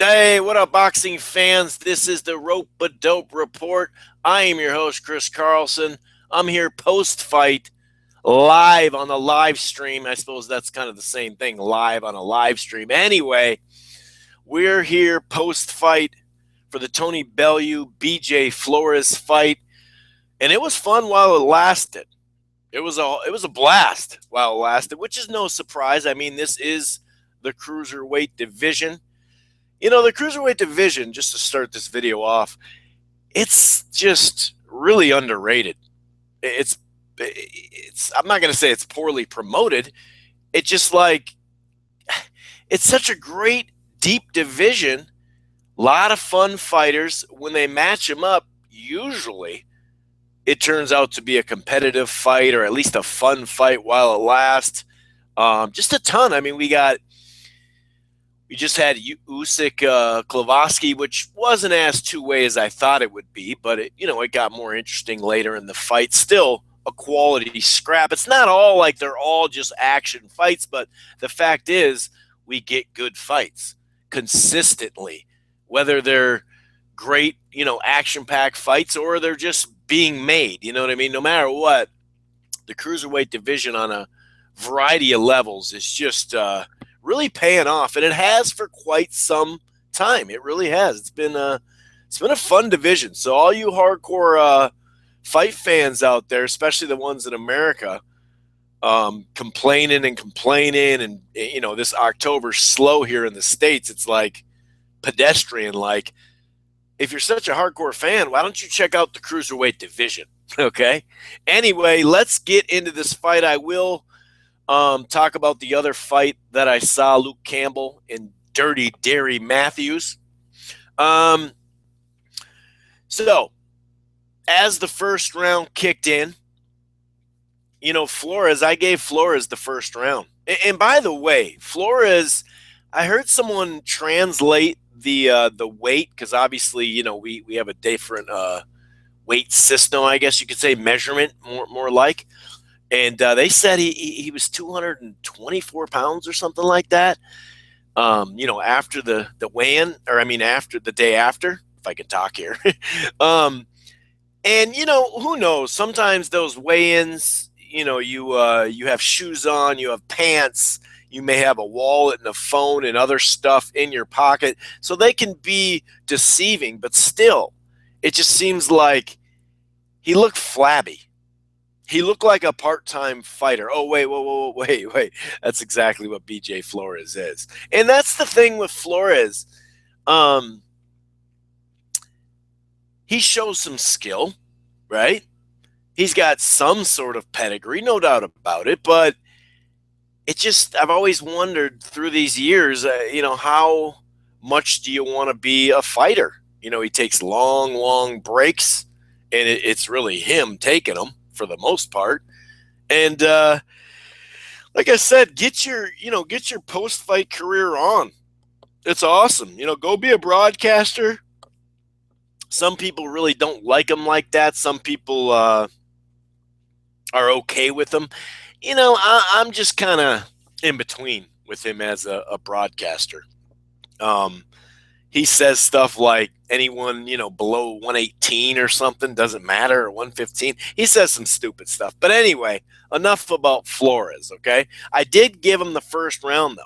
Hey, what up, boxing fans? This is the Rope-a-Dope Report. I am your host, Chris Carlson. I'm here post-fight, live on the live stream. I suppose that's kind of the same thing, live on a live stream. Anyway, we're here post-fight for the Tony Bellew, BJ Flores fight, and it was fun while it lasted. It was a blast while it lasted, which is no surprise. I mean, this is the cruiserweight division. The cruiserweight division, just to start this video off, it's just really underrated. It's I'm not going to say it's poorly promoted. It's just like it's such a great deep division. A lot of fun fighters. When they match them up, usually it turns out to be a competitive fight or at least a fun fight while it lasts. Just a ton. I mean, we just had Usyk Klavoski, which wasn't as two-way as I thought it would be, but it got more interesting later in the fight. Still a quality scrap. It's not all like they're all just action fights, but the fact is we get good fights consistently, whether they're great, action-packed fights or they're just being made. You know what I mean? No matter what, the cruiserweight division on a variety of levels is just really paying off, and it has for quite some time. It really has. It's been a fun division. So all you hardcore fight fans out there, especially the ones in America, complaining and this October's slow here in the States. It's like pedestrian. Like, if you're such a hardcore fan, why don't you check out the cruiserweight division? Okay. Anyway, let's get into this fight. I will talk about the other fight that I saw, Luke Campbell and Dirty Derry Matthews. So, as the first round kicked in, Flores, I gave Flores the first round. And by the way, Flores, I heard someone translate the weight, because obviously, we have a different weight system, I guess you could say, measurement, more like. And they said he was 224 pounds or something like that. After the weigh-in, or I mean after the day after, if I can talk here. And who knows? Sometimes those weigh-ins, you have shoes on, you have pants, you may have a wallet and a phone and other stuff in your pocket, so they can be deceiving. But still, it just seems like he looked flabby. He looked like a part-time fighter. Oh, wait. That's exactly what BJ Flores is. And that's the thing with Flores. He shows some skill, right? He's got some sort of pedigree, no doubt about it. But I've always wondered through these years, how much do you want to be a fighter? He takes long breaks, and it's really him taking them for the most part. And like I said, get your post-fight career on. It's awesome. Go be a broadcaster. Some people really don't like him like that. Some people are okay with him. I'm just kind of in between with him as a broadcaster. He says stuff like anyone, below 118 or something doesn't matter, or 115. He says some stupid stuff. But anyway, enough about Flores, okay? I did give him the first round,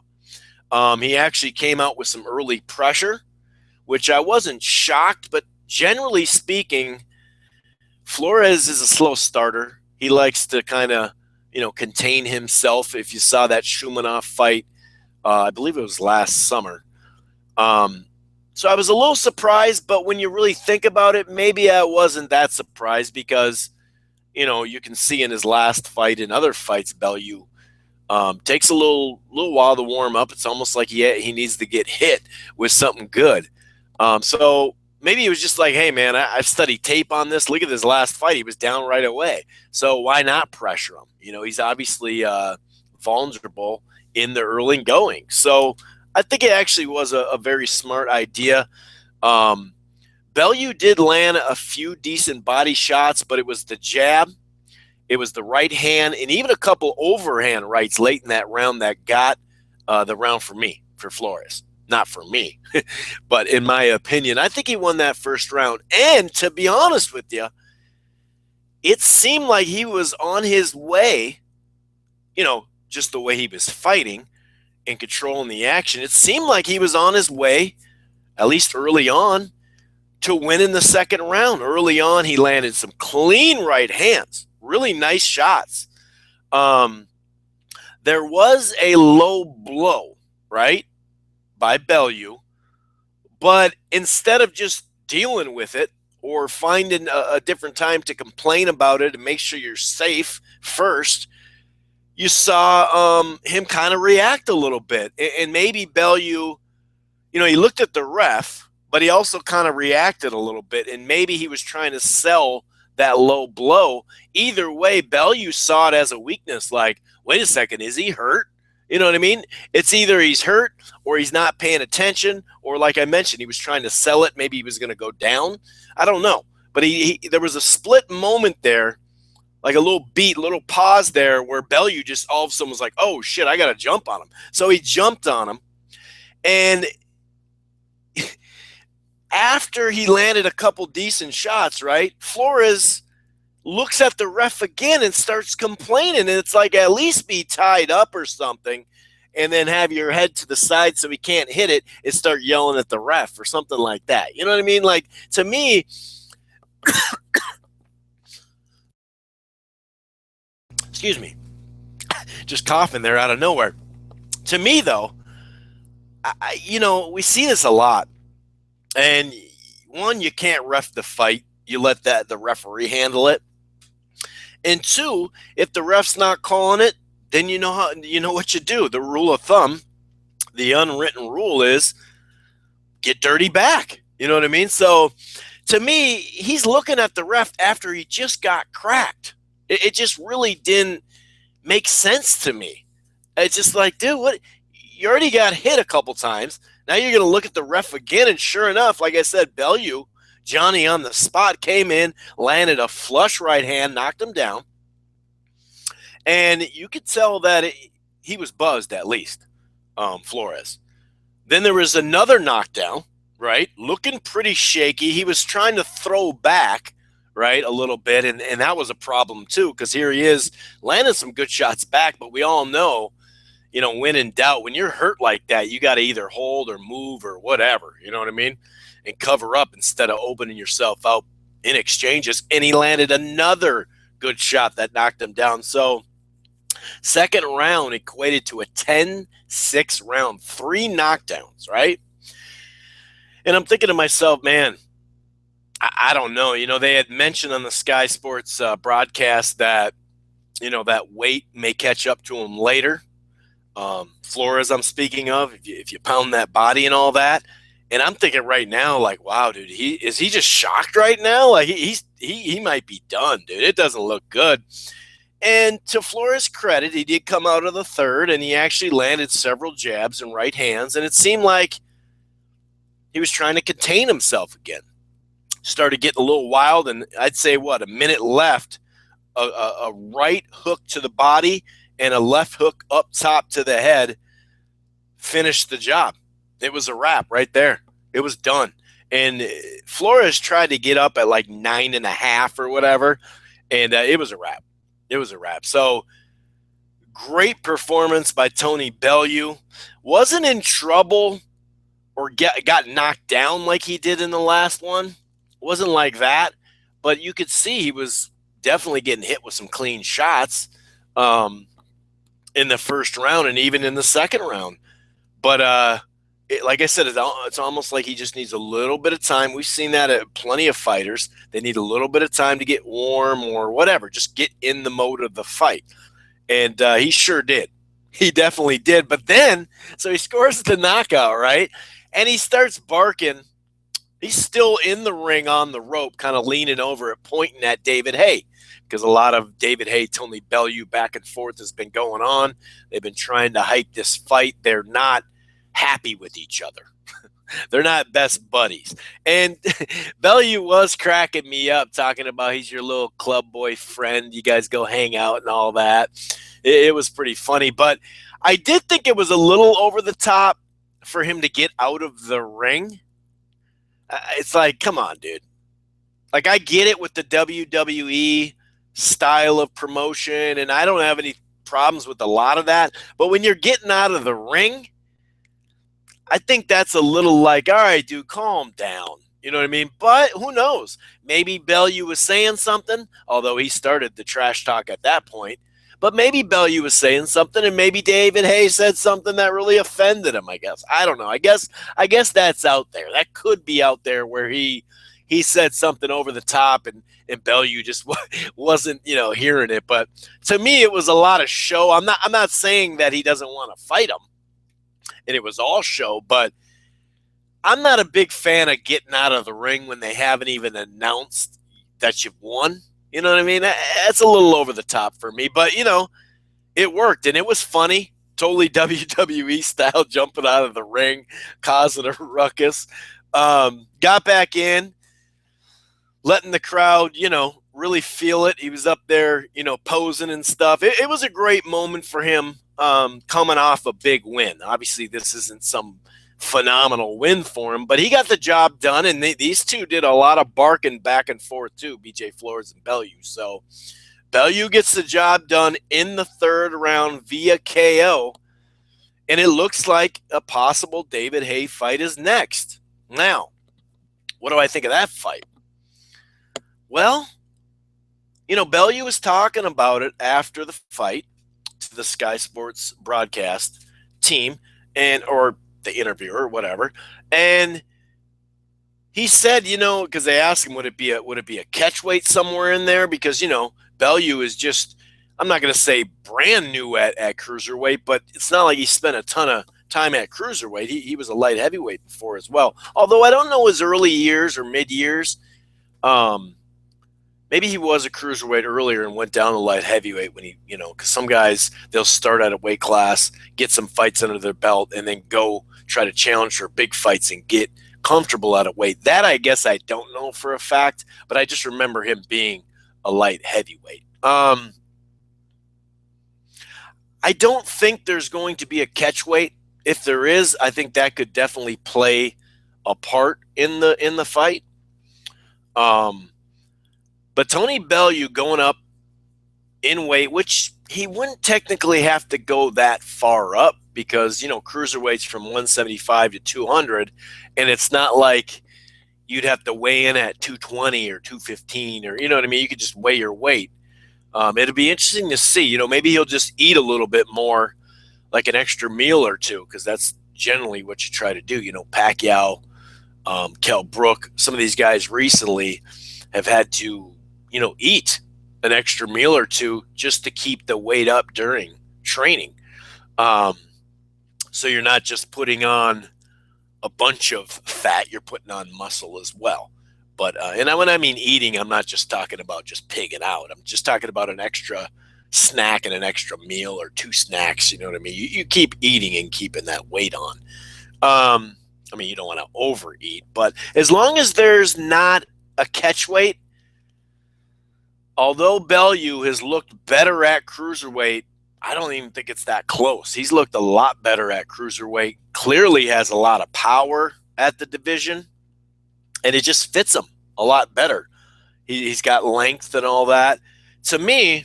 though. He actually came out with some early pressure, which I wasn't shocked, but generally speaking, Flores is a slow starter. He likes to kind of, contain himself. If you saw that Shumanov fight, I believe it was last summer. So I was a little surprised, but when you really think about it, maybe I wasn't that surprised because, you can see in his last fight and other fights, Bellew takes a little while to warm up. It's almost like he needs to get hit with something good. So maybe he was just like, hey, man, I've studied tape on this. Look at this last fight. He was down right away. So why not pressure him? He's obviously vulnerable in the early going. So I think it actually was a very smart idea. Bellew did land a few decent body shots, but it was the jab, it was the right hand, and even a couple overhand rights late in that round that got the round for me, for Flores. Not for me, but in my opinion, I think he won that first round. And to be honest with you, it seemed like he was on his way, just the way he was fighting and controlling the action. It seemed like he was on his way, at least early on, to win in the second round. Early on, he landed some clean right hands, really nice shots. There was a low blow, right, by Bellew, but instead of just dealing with it or finding a different time to complain about it and make sure you're safe first, you saw him kind of react a little bit. And maybe Bellew, he looked at the ref, but he also kind of reacted a little bit. And maybe he was trying to sell that low blow. Either way, Bellew saw it as a weakness. Like, wait a second, is he hurt? You know what I mean? It's either he's hurt or he's not paying attention, or like I mentioned, he was trying to sell it. Maybe he was going to go down. I don't know. But there was a split moment there, like a little beat, little pause there where Bellew just all of a sudden was like, oh, shit, I got to jump on him. So he jumped on him. And after he landed a couple decent shots, right, Flores looks at the ref again and starts complaining. And it's like, at least be tied up or something, and then have your head to the side so he can't hit it and start yelling at the ref or something like that. You know what I mean? Like, to me, excuse me, just coughing there out of nowhere. To me, though, we see this a lot. And one, you can't ref the fight. You let the referee handle it. And two, if the ref's not calling it, then you know what you do. The rule of thumb, the unwritten rule is get dirty back. You know what I mean? So to me, he's looking at the ref after he just got cracked. It just really didn't make sense to me. It's just like, dude, what? You already got hit a couple times. Now you're going to look at the ref again, and sure enough, like I said, Bellew, Johnny on the spot, came in, landed a flush right hand, knocked him down. And you could tell that he was buzzed, at least, Flores. Then there was another knockdown, right? Looking pretty shaky. He was trying to throw back, right, a little bit, and that was a problem too, because here he is landing some good shots back, but we all know, when in doubt, when you're hurt like that, you got to either hold or move or whatever, you know what I mean, and cover up instead of opening yourself out in exchanges. And he landed another good shot that knocked him down. So second round equated to a 10-6 round, 3 knockdowns, right? And I'm thinking to myself, man, I don't know. They had mentioned on the Sky Sports broadcast that, that weight may catch up to him later. Flores, I'm speaking of, if you pound that body and all that. And I'm thinking right now, like, wow, dude, is he just shocked right now? Like, he might be done, dude. It doesn't look good. And to Flores' credit, he did come out of the third, and he actually landed several jabs and right hands. And it seemed like he was trying to contain himself again. Started getting a little wild, and I'd say, a minute left, a right hook to the body and a left hook up top to the head finished the job. It was a wrap right there. It was done. And Flores tried to get up at like 9.5 or whatever, and it was a wrap. It was a wrap. So great performance by Tony Bellew. Wasn't in trouble or got knocked down like he did in the last one. Wasn't like that, but you could see he was definitely getting hit with some clean shots in the first round and even in the second round. But like I said, it's almost like he just needs a little bit of time. We've seen that at plenty of fighters. They need a little bit of time to get warm or whatever. Just get in the mode of the fight. And he sure did. He definitely did. But then, so he scores the knockout, right? And he starts barking. He's still in the ring on the rope, kind of leaning over it, pointing at David Haye, because a lot of David Haye, Tony Bellew back and forth has been going on. They've been trying to hype this fight. They're not happy with each other. They're not best buddies. And Bellew was cracking me up, talking about he's your little club boy friend. You guys go hang out and all that. It was pretty funny. But I did think it was a little over the top for him to get out of the ring, it's like, come on, dude. Like, I get it with the WWE style of promotion, and I don't have any problems with a lot of that. But when you're getting out of the ring, I think that's a little like, all right, dude, calm down. You know what I mean? But who knows? Maybe Bellew was saying something, although he started the trash talk at that point. But maybe Bellew was saying something, and maybe David Haye said something that really offended him. I guess I don't know. I guess that's out there. That could be out there where he said something over the top, and Bellew just wasn't hearing it. But to me, it was a lot of show. I'm not saying that he doesn't want to fight him, and it was all show, but I'm not a big fan of getting out of the ring when they haven't even announced that you've won. You know what I mean? That's a little over the top for me, but it worked, and it was funny. Totally WWE style, jumping out of the ring, causing a ruckus. Got back in, letting the crowd, really feel it. He was up there, posing and stuff. It was a great moment for him, coming off a big win. Obviously, this isn't some phenomenal win for him, but he got the job done, and these two did a lot of barking back and forth too, BJ Flores and Bellew. So Bellew gets the job done in the third round via KO, and it looks like a possible David Haye fight is next. Now, what do I think of that fight? Well, Bellew was talking about it after the fight to the Sky Sports broadcast team, or the interviewer or whatever, and he said, because they asked him, would it be a catch weight somewhere in there? Because Bellew is just, I'm not going to say brand new at cruiserweight, but it's not like he spent a ton of time at cruiserweight. He was a light heavyweight before as well. Although I don't know his early years or mid years. Maybe he was a cruiserweight earlier and went down to light heavyweight when he, because some guys, they'll start at a weight class, get some fights under their belt, and then go try to challenge for big fights and get comfortable at a weight. That I guess I don't know for a fact, but I just remember him being a light heavyweight. I don't think there's going to be a catch weight. If there is, I think that could definitely play a part in the fight. But Tony Bellew going up in weight, which he wouldn't technically have to go that far up because, cruiserweight's from 175 to 200, and it's not like you'd have to weigh in at 220 or 215 or, you know what I mean? You could just weigh your weight. It'll be interesting to see. Maybe he'll just eat a little bit more, like an extra meal or two, because that's generally what you try to do. Pacquiao, Kell Brook, some of these guys recently have had to eat an extra meal or two just to keep the weight up during training. So you're not just putting on a bunch of fat, you're putting on muscle as well. But, and when I mean eating, I'm not just talking about just pigging out. I'm just talking about an extra snack and an extra meal or two snacks. You know what I mean? You keep eating and keeping that weight on. You don't want to overeat, but as long as there's not a catch weight, although Bellew has looked better at cruiserweight, I don't even think it's that close. He's looked a lot better at cruiserweight, clearly has a lot of power at the division, and it just fits him a lot better. He's got length and all that. To me,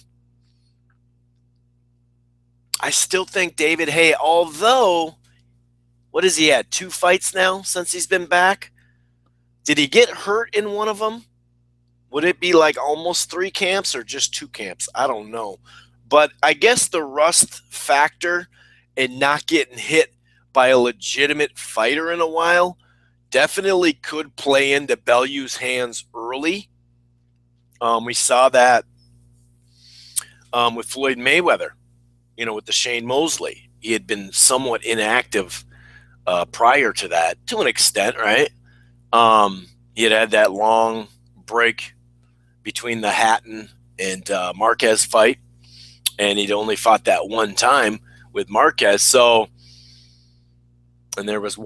I still think David Haye, although, what has he had, 2 fights now since he's been back? Did he get hurt in one of them? Would it be like almost 3 camps or just 2 camps? I don't know. But I guess the rust factor and not getting hit by a legitimate fighter in a while definitely could play into Bellew's hands early. We saw that with Floyd Mayweather, with the Shane Mosley. He had been somewhat inactive prior to that, to an extent, right? He had that long break between the Hatton and Marquez fight, and he'd only fought that one time with Marquez. So, and there was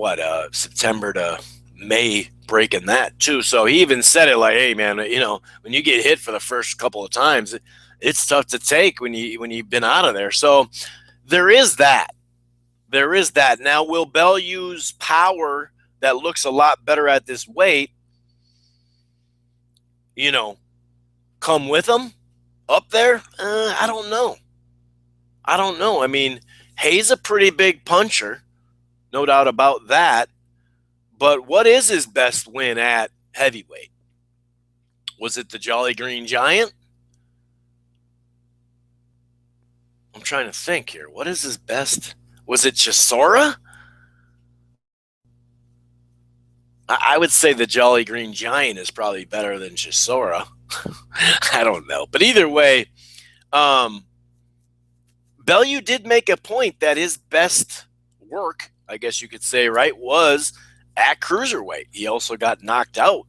September to May breaking that too. So he even said it like, "Hey man, when you get hit for the first couple of times, it's tough to take when you've been out of there." So there is that. there is that. Now, will Bellew's power that looks a lot better at this weight, you know, come with him up there? I don't know. I don't know. I mean, Haye's a pretty big puncher, no doubt about that. But what is his best win at heavyweight? Was it the Jolly Green Giant? I'm trying to think here. What is his best? Was it Chisora? I would say the Jolly Green Giant is probably better than Chisora. I don't know. But either way, Bellew did make a point that his best work, I guess you could say, right, was at cruiserweight. He also got knocked out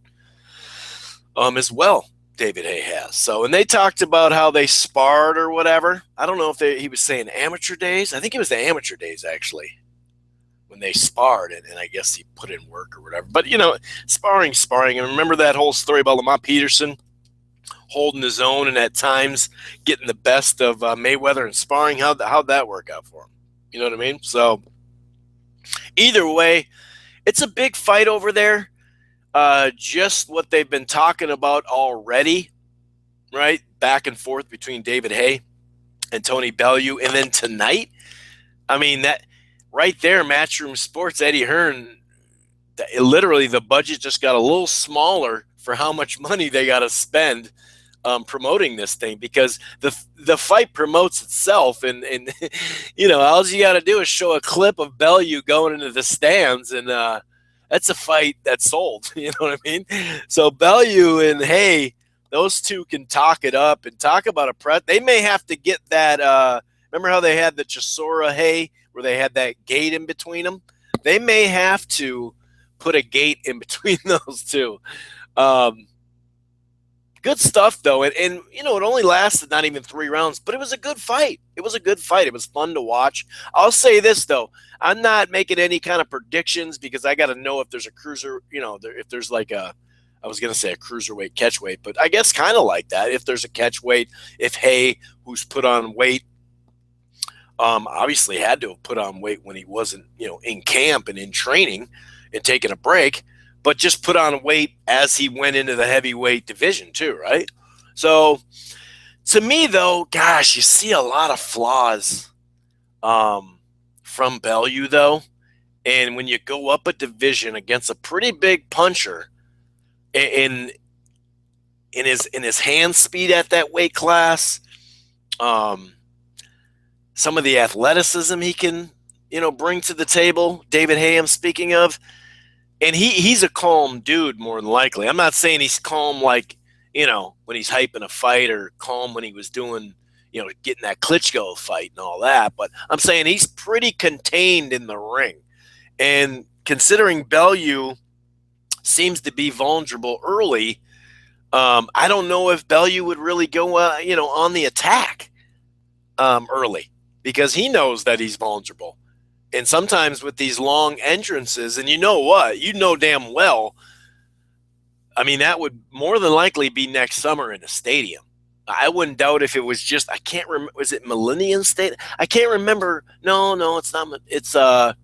as well. David Haye has. So, and they talked about how they sparred or whatever. I don't know if he was saying amateur days. I think it was the amateur days, actually, when they sparred, and I guess he put in work or whatever. But, sparring. And remember that whole story about Lamont Peterson holding his own and at times getting the best of Mayweather in sparring? How'd that work out for him? You know what I mean? So, either way, it's a big fight over there. Just what they've been talking about already, right? Back and forth between David Haye and Tony Bellew. And then tonight, I mean, that right there, Matchroom Sports, Eddie Hearn, literally the budget just got a little smaller for how much money they got to spend promoting this thing, because the fight promotes itself. And all you got to do is show a clip of Bellew going into the stands, and that's a fight that's sold. You know what I mean? So Bellew and Haye, those two can talk it up and talk about a press. They may have to get that. Remember how they had the Chisora Haye, where they had that gate in between them? They may have to put a gate in between those two. Good stuff, though. And it only lasted not even 3 rounds, but it was a good fight. It was a good fight. It was fun to watch. I'll say this, though. I'm not making any kind of predictions, because I got to know if there's a cruiser, if there's like I was going to say a cruiserweight catchweight, but I guess kind of like that. If there's a catchweight, if Haye, who's put on weight, obviously had to have put on weight when he wasn't, in camp and in training and taking a break, but just put on weight as he went into the heavyweight division too, right? So to me, though, gosh, you see a lot of flaws from Bellew, though. And when you go up a division against a pretty big puncher in his hand speed at that weight class, some of the athleticism he can, bring to the table, David Haye, I'm speaking of. And he's a calm dude, more than likely. I'm not saying he's calm like, when he's hyping a fight, or calm when he was doing, getting that Klitschko fight and all that. But I'm saying he's pretty contained in the ring. And considering Bellew seems to be vulnerable early, I don't know if Bellew would really go, on the attack early, because he knows that he's vulnerable. And sometimes with these long entrances, and you know what? You know damn well, I mean, that would more than likely be next summer in a stadium. I wouldn't doubt if it was just, I can't remember, was it Millennium Stadium? I can't remember. No, it's not. It's, help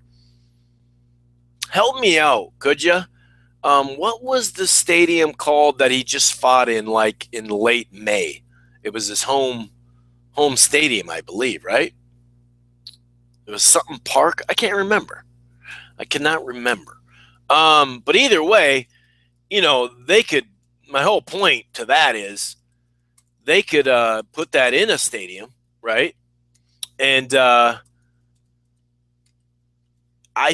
me out, could you? What was the stadium called that he just fought in, like in late May? It was his home stadium, I believe, right? It was something Park. I can't remember. I cannot remember. But either way, they could, my whole point to that is they could put that in a stadium, right? And I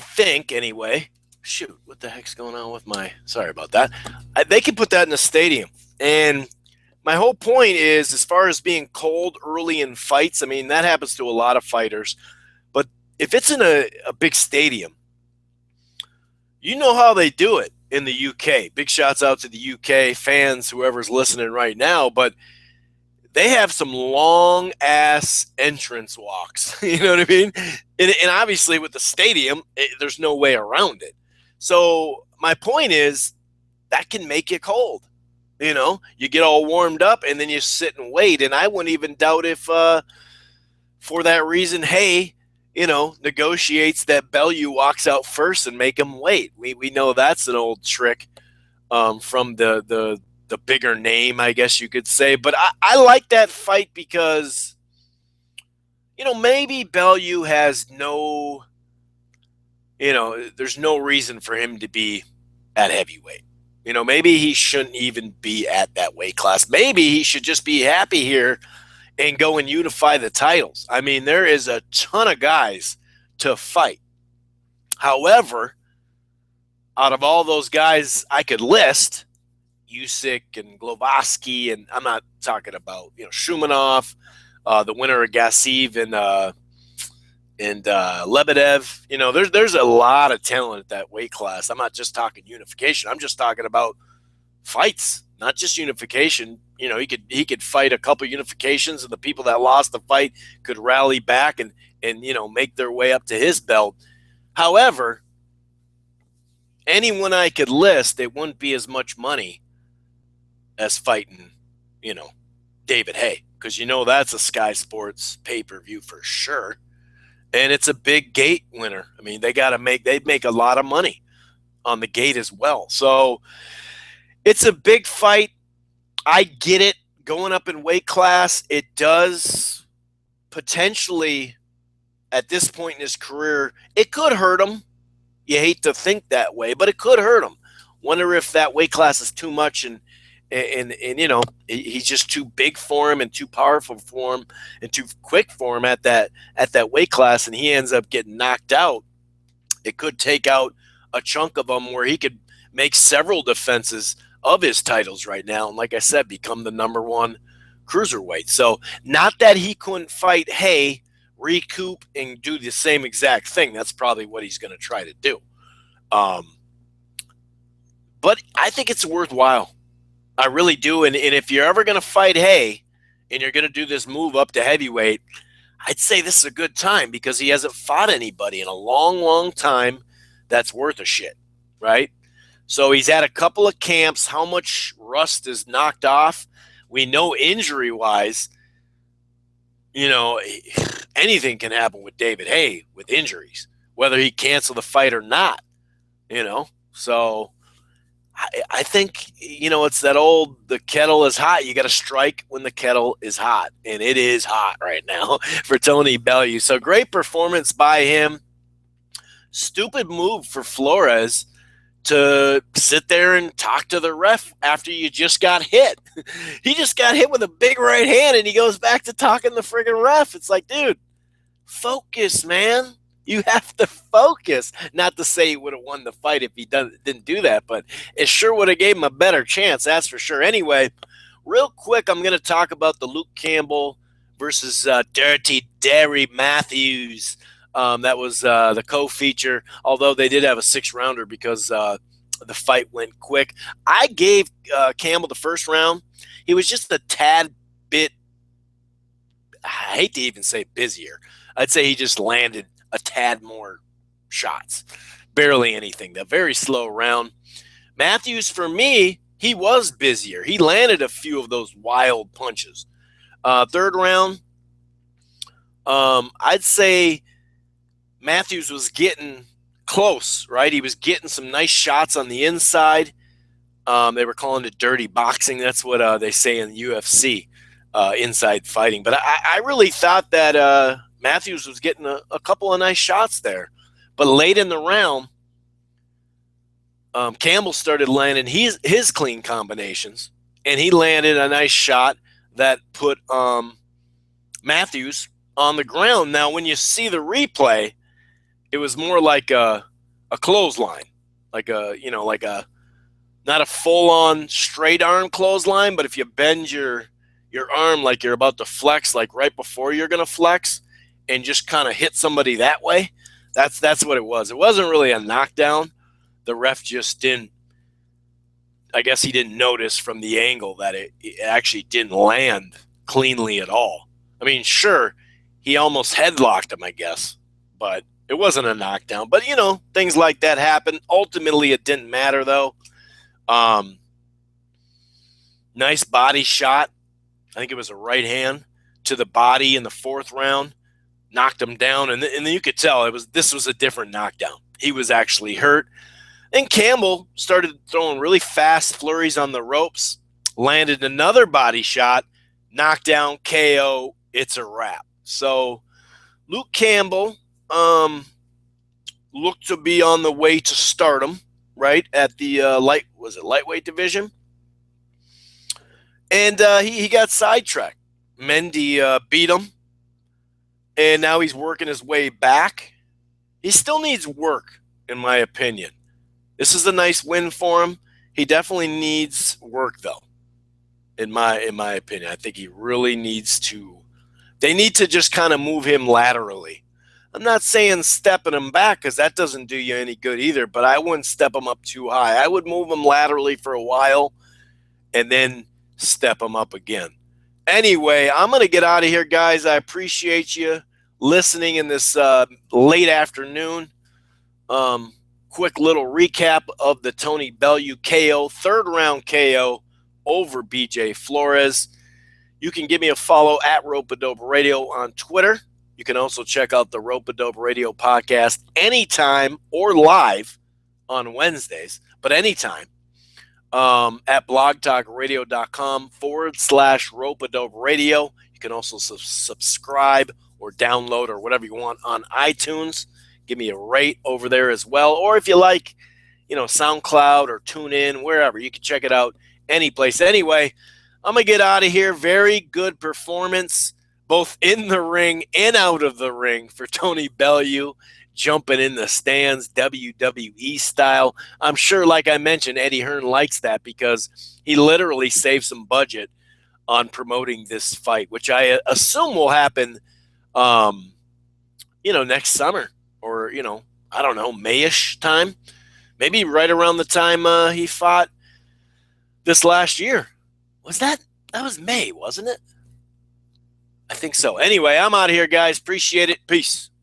think, anyway, shoot, what the heck's going on with sorry about that. They could put that in a stadium. And my whole point is, as far as being cold early in fights, I mean, that happens to a lot of fighters. But if it's in a big stadium, you know how they do it in the UK. Big shouts out to the UK fans, whoever's listening right now. But they have some long ass entrance walks. You know what I mean? And obviously with the stadium, there's no way around it. So my point is, that can make you cold. You get all warmed up and then you sit and wait. And I wouldn't even doubt if, for that reason, Haye, negotiates that Bellew walks out first and make him wait. We know that's an old trick from the bigger name, I guess you could say. But I like that fight because maybe Bellew has there's no reason for him to be at heavyweight. Maybe he shouldn't even be at that weight class. Maybe he should just be happy here and go and unify the titles. I mean, there is a ton of guys to fight. However, out of all those guys I could list, Usyk and Glowacki, and I'm not talking about Shumanov, the winner of Gassiv and Lebedev. There's a lot of talent at that weight class. I'm not just talking unification. I'm just talking about fights, not just unification. He could fight a couple unifications, and the people that lost the fight could rally back and make their way up to his belt. However, anyone I could list, it wouldn't be as much money as fighting, David Haye, because that's a Sky Sports pay-per-view for sure, and it's a big gate winner. I mean, they'd make a lot of money on the gate as well. So it's a big fight. I get it. Going up in weight class, it does potentially, at this point in his career, it could hurt him. You hate to think that way, but it could hurt him. Wonder if that weight class is too much and he's just too big for him and too powerful for him and too quick for him at that weight class, and he ends up getting knocked out. It could take out a chunk of him where he could make several defenses of his titles right now, and like I said, become the number one cruiserweight. So not that he couldn't fight Haye, recoup, and do the same exact thing. That's probably what he's going to try to do. But I think it's worthwhile. I really do. And if you're ever going to fight Haye and you're going to do this move up to heavyweight, I'd say this is a good time because he hasn't fought anybody in a long, long time that's worth a shit, right? So he's had a couple of camps. How much rust is knocked off? We know injury-wise, anything can happen with David Haye with injuries, whether he cancel the fight or not, So I think, it's that old, the kettle is hot. You got to strike when the kettle is hot. And it is hot right now for Tony Bellew. So great performance by him. Stupid move for Flores to sit there and talk to the ref after you just got hit. He just got hit with a big right hand, and he goes back to talking to the friggin' ref. It's like, dude, focus, man. You have to focus. Not to say he would have won the fight if he didn't do that, but it sure would have gave him a better chance, that's for sure. Anyway, real quick, I'm going to talk about the Luke Campbell versus Dirty Derry Matthews. That was the co-feature, although they did have a 6-rounder because the fight went quick. I gave Campbell the first round. He was just a tad bit, I hate to even say busier. I'd say he just landed a tad more shots. Barely anything. That very slow round. Matthews, for me, he was busier. He landed a few of those wild punches. Third round, I'd say Matthews was getting close, right? He was getting some nice shots on the inside. They were calling it dirty boxing. That's what they say in UFC, inside fighting. But I really thought that Matthews was getting a couple of nice shots there. But late in the round, Campbell started landing his clean combinations, and he landed a nice shot that put Matthews on the ground. Now, when you see the replay, it was more like a clothesline, like a not a full-on straight arm clothesline, but if you bend your arm like you're about to flex, like right before you're going to flex, and just kind of hit somebody that way, that's what it was. It wasn't really a knockdown. The ref just didn't, I guess he didn't notice from the angle that it actually didn't land cleanly at all. I mean, sure, he almost headlocked him, I guess, but it wasn't a knockdown. But, things like that happen. Ultimately, it didn't matter, though. Nice body shot. I think it was a right hand to the body in the fourth round. knocked him down, and then you could tell this was a different knockdown. He was actually hurt. And Campbell started throwing really fast flurries on the ropes, landed another body shot, knockdown, KO. It's a wrap. So Luke Campbell looked to be on the way to stardom, right, at the lightweight division. And he got sidetracked. Mendy beat him, and now he's working his way back. He still needs work, in my opinion. This is a nice win for him. He definitely needs work, though, in my opinion. I think he really needs to. They need to just kind of move him laterally. I'm not saying stepping him back, because that doesn't do you any good either, but I wouldn't step him up too high. I would move him laterally for a while and then step him up again. Anyway, I'm going to get out of here, guys. I appreciate you listening in this late afternoon. Quick little recap of the Tony Bellew KO, third round KO over BJ Flores. You can give me a follow at Rope-A-Dope Radio on Twitter. You can also check out the Rope-A-Dope Radio podcast anytime or live on Wednesdays, but anytime at blogtalkradio.com/Rope-A-Dope Radio. You can also subscribe or download or whatever you want on iTunes. Give me a rate over there as well. Or if you like, SoundCloud or TuneIn, wherever, you can check it out any place. Anyway, I'm going to get out of here. Very good performance, both in the ring and out of the ring for Tony Bellew, jumping in the stands, WWE style. I'm sure, like I mentioned, Eddie Hearn likes that because he literally saved some budget on promoting this fight, which I assume will happen, next summer or, I don't know, May-ish time. Maybe right around the time he fought this last year. That was May, wasn't it? I think so. Anyway, I'm out of here, guys. Appreciate it. Peace.